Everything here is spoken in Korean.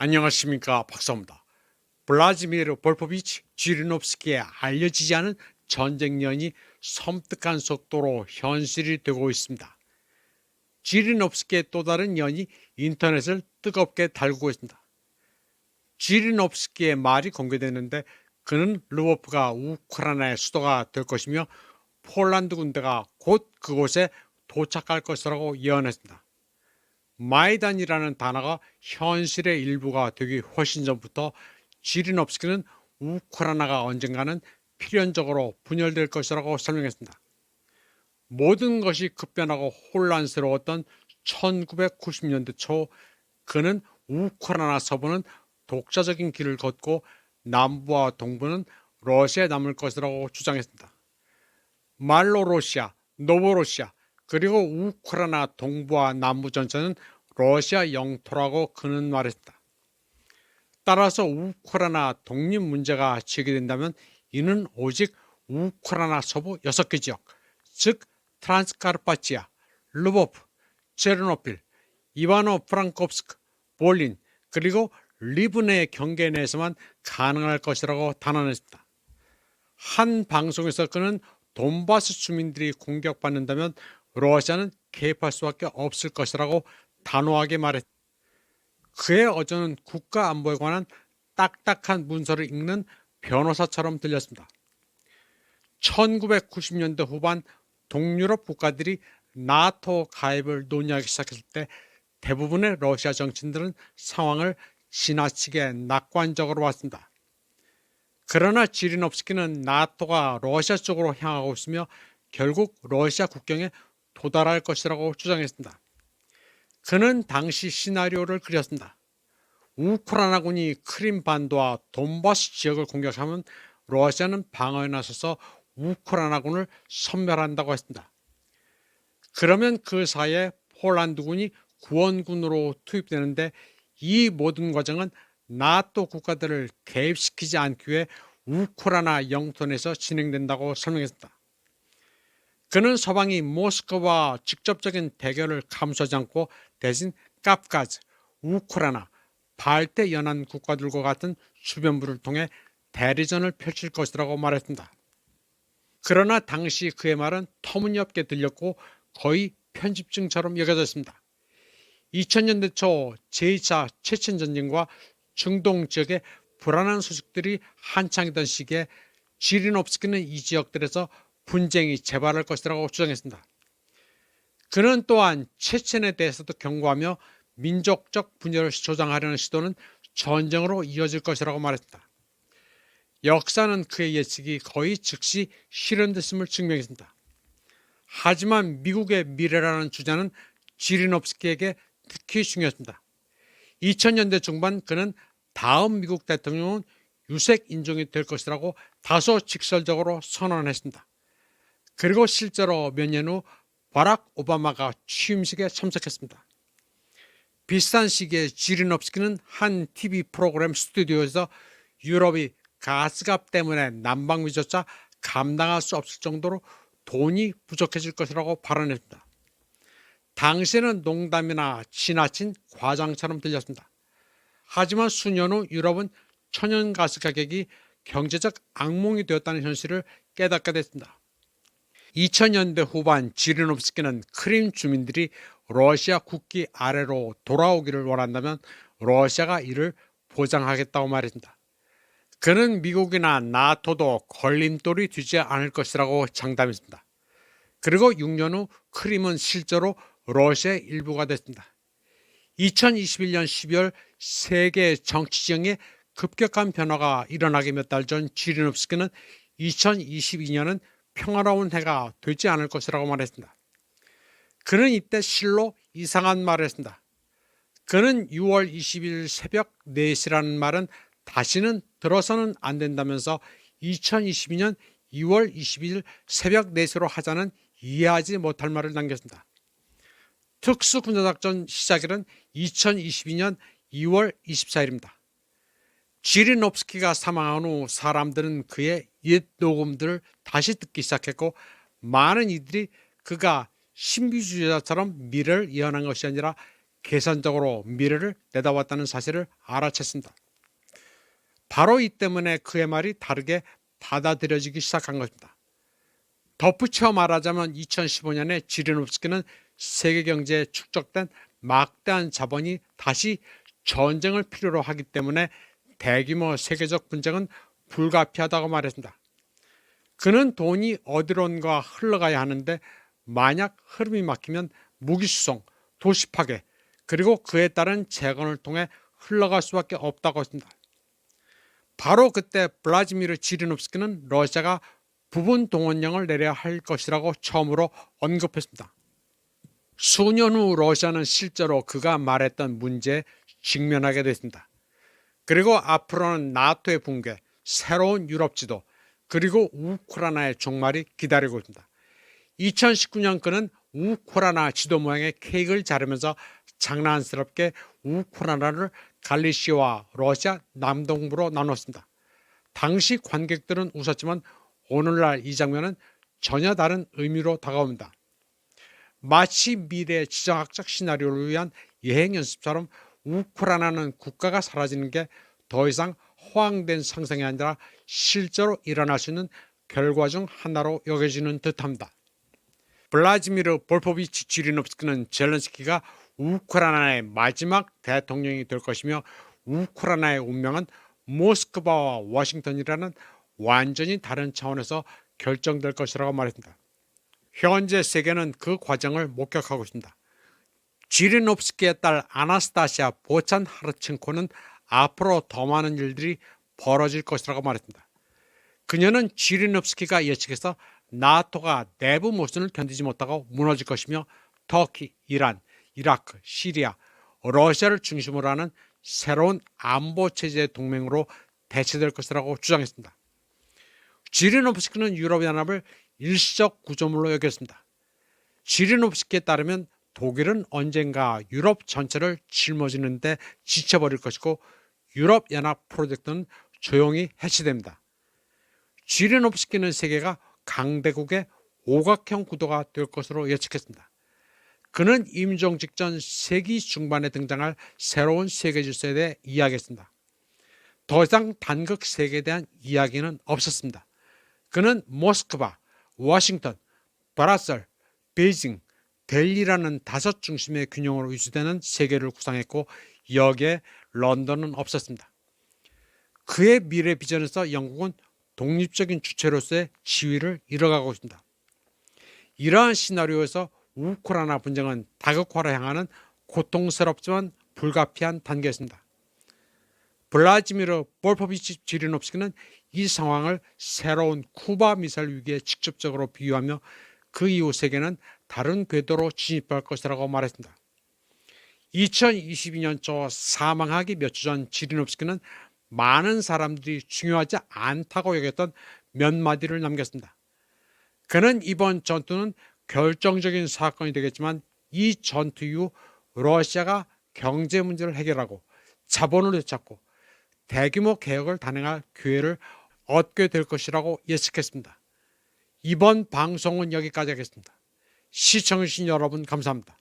안녕하십니까, 박사입니다. 블라지미르 볼포비치 지리노프스키의 알려지지 않은 전쟁연이 섬뜩한 속도로 현실이 되고 있습니다. 지리노프스키의 또 다른 연이 인터넷을 뜨겁게 달구고 있습니다. 지리노프스키의 말이 공개됐는데 그는 르보프가 우크라이나의 수도가 될 것이며 폴란드 군대가 곧 그곳에 도착할 것이라고 예언했습니다. 마이단이라는 단어가 현실의 일부가 되기 훨씬 전부터 지리노프스키는 우크라이나가 언젠가는 필연적으로 분열될 것이라고 설명했습니다. 모든 것이 급변하고 혼란스러웠던 1990년대 초 그는 우크라이나 서부는 독자적인 길을 걷고 남부와 동부는 러시아에 남을 것이라고 주장했습니다. 말로로시아, 노보로시아, 그리고 우크라이나 동부와 남부 전체는 러시아 영토라고 그는 말했다. 따라서 우크라이나 독립 문제가 제기된다면 이는 오직 우크라이나 서부 6개 지역, 즉 트란스카르파치아, 르보프, 체르노필, 이바노 프랑코프스크, 볼린, 그리고 리브네의 경계 내에서만 가능할 것이라고 단언했습니다. 한 방송에서 그는 돈바스 주민들이 공격받는다면 러시아는 개입할 수밖에 없을 것이라고 단호하게 말했다. 그의 어조는 국가 안보에 관한 딱딱한 문서를 읽는 변호사처럼 들렸습니다. 1990년대 후반 동유럽 국가들이 나토 가입을 논의하기 시작했을 때 대부분의 러시아 정치인들은 상황을 지나치게 낙관적으로 봤습니다. 그러나 지리노프스키는 나토가 러시아 쪽으로 향하고 있으며 결국 러시아 국경에 도달할 것이라고 주장했습니다. 그는 당시 시나리오를 그렸습니다. 우크라이나군이 크림반도와 돈바스 지역을 공격하면 러시아는 방어에 나서서 우크라이나군을 섬멸한다고 했습니다. 그러면 그 사이에 폴란드군이 구원군으로 투입되는데 이 모든 과정은 나토 국가들을 개입시키지 않기 위해 우크라이나 영토 내에서 진행된다고 설명했습니다. 그는 서방이 모스크바와 직접적인 대결을 감수하지 않고 대신 카프카즈, 우크라이나, 발트 연안 국가들과 같은 주변부를 통해 대리전을 펼칠 것이라고 말했습니다. 그러나 당시 그의 말은 터무니없게 들렸고 거의 편집증처럼 여겨졌습니다. 2000년대 초 제2차 체첸 전쟁과 중동 지역의 불안한 소식들이 한창이던 시기에 지리노프스키는 이 지역들에서 분쟁이 재발할 것이라고 주장했습니다. 그는 또한 체첸에 대해서도 경고하며 민족적 분열을 조장하려는 시도는 전쟁으로 이어질 것이라고 말했습니다. 역사는 그의 예측이 거의 즉시 실현됐음을 증명했습니다. 하지만 미국의 미래라는 주제는 지리노프스키에게 특히 중요했습니다. 2000년대 중반 그는 다음 미국 대통령은 유색 인종이 될 것이라고 다소 직설적으로 선언했습니다. 그리고 실제로 몇 년 후 바락 오바마가 취임식에 참석했습니다. 비슷한 시기에 지리노프스키는 한 TV 프로그램 스튜디오에서 유럽이 가스값 때문에 난방비조차 감당할 수 없을 정도로 돈이 부족해질 것이라고 발언했습니다. 당시에는 농담이나 지나친 과장처럼 들렸습니다. 하지만 수년 후 유럽은 천연가스 가격이 경제적 악몽이 되었다는 현실을 깨닫게 됐습니다. 2000년대 후반 지리노프스키는 크림 주민들이 러시아 국기 아래로 돌아오기를 원한다면 러시아가 이를 보장하겠다고 말했습니다. 그는 미국이나 나토도 걸림돌이 되지 않을 것이라고 장담했습니다. 그리고 6년 후 크림은 실제로 러시아의 일부가 됐습니다. 2021년 12월 세계 정치 지형에 급격한 변화가 일어나기 몇 달 전 지리노프스키는 2022년은 평화로운 해가 되지 않을 것이라고 말했습니다. 그는 이때 실로 이상한 말을 했습니다. 그는 6월 20일 새벽 4시라는 말은 다시는 들어서는 안 된다면서 2022년 2월 22일 새벽 4시로 하자는 이해하지 못할 말을 남겼습니다. 특수군사작전 시작일은 2022년 2월 24일입니다. 지리노프스키가 사망한 후 사람들은 그의 옛 녹음들을 다시 듣기 시작했고 많은 이들이 그가 신비주의자처럼 미래를 예언한 것이 아니라 계산적으로 미래를 내다봤다는 사실을 알아챘습니다. 바로 이 때문에 그의 말이 다르게 받아들여지기 시작한 것입니다. 덧붙여 말하자면 2015년에 지리노프스키는 세계 경제에 축적된 막대한 자본이 다시 전쟁을 필요로 하기 때문에 대규모 세계적 분쟁은 불가피하다고 말했습니다. 그는 돈이 어디론가 흘러가야 하는데 만약 흐름이 막히면 무기 수송, 도시 파괴, 그리고 그에 따른 재건을 통해 흘러갈 수밖에 없다고 했습니다. 바로 그때 블라지미르 지리노프스키는 러시아가 부분 동원령을 내려야 할 것이라고 처음으로 언급했습니다. 수년 후 러시아는 실제로 그가 말했던 문제에 직면하게 됐습니다. 그리고 앞으로는 나토의 붕괴, 새로운 유럽 지도, 그리고 우크라이나의 종말이 기다리고 있습니다. 2019년 그는 우크라이나 지도 모양의 케이크를 자르면서 장난스럽게 우크라이나를 갈리시아와 러시아 남동부로 나눴습니다. 당시 관객들은 웃었지만 오늘날 이 장면은 전혀 다른 의미로 다가옵니다. 마치 미래 지정학적 시나리오를 위한 여행 연습처럼 우크라이나는 국가가 사라지는 게 더 이상 허황된 상상이 아니라 실제로 일어날 수 있는 결과 중 하나로 여겨지는 듯합니다. 블라지미르 볼포비치 지리노프스키는 젤렌스키가 우크라이나의 마지막 대통령이 될 것이며 우크라이나의 운명은 모스크바와 워싱턴이라는 완전히 다른 차원에서 결정될 것이라고 말했습니다. 현재 세계는 그 과정을 목격하고 있습니다. 지리노프스키의 딸 아나스타시아 보찬하르첸코는 앞으로 더 많은 일들이 벌어질 것이라고 말했습니다. 그녀는 지리노프스키가 예측해서 나토가 내부 모순을 견디지 못하고 무너질 것이며 터키, 이란, 이라크, 시리아, 러시아를 중심으로 하는 새로운 안보체제의 동맹으로 대체될 것이라고 주장했습니다. 지리노프스키는 유럽연합을 일시적 구조물로 여겼습니다. 지리노프스키에 따르면 독일은 언젠가 유럽 전체를 짊어지는 데 지쳐버릴 것이고 유럽연합 프로젝트는 조용히 해체됩니다. 지리노프스키는 세계가 강대국의 오각형 구도가 될 것으로 예측했습니다. 그는 임종 직전 세기 중반에 등장할 새로운 세계 질서에 대해 이야기했습니다. 더 이상 단극 세계에 대한 이야기는 없었습니다. 그는 모스크바, 워싱턴, 브라셀, 베이징, 델리라는 5 중심의 균형으로 유지되는 세계를 구상했고 여기에 런던은 없었습니다. 그의 미래 비전에서 영국은 독립적인 주체로서의 지위를 잃어가고 있습니다. 이러한 시나리오에서 우크라이나 분쟁은 다극화로 향하는 고통스럽지만 불가피한 단계였습니다. 블라지미르 볼포비치 지리노프스키는 이 상황을 새로운 쿠바 미사일 위기에 직접적으로 비유하며 그 이후 세계는 다른 궤도로 진입할 것이라고 말했습니다. 2022년 초 사망하기 몇 주 전 지리노프스키는 많은 사람들이 중요하지 않다고 여겼던 몇 마디를 남겼습니다. 그는 이번 전투는 결정적인 사건이 되겠지만 이 전투 이후 러시아가 경제 문제를 해결하고 자본을 되찾고 대규모 개혁을 단행할 기회를 얻게 될 것이라고 예측했습니다. 이번 방송은 여기까지 하겠습니다. 시청해주신 여러분 감사합니다.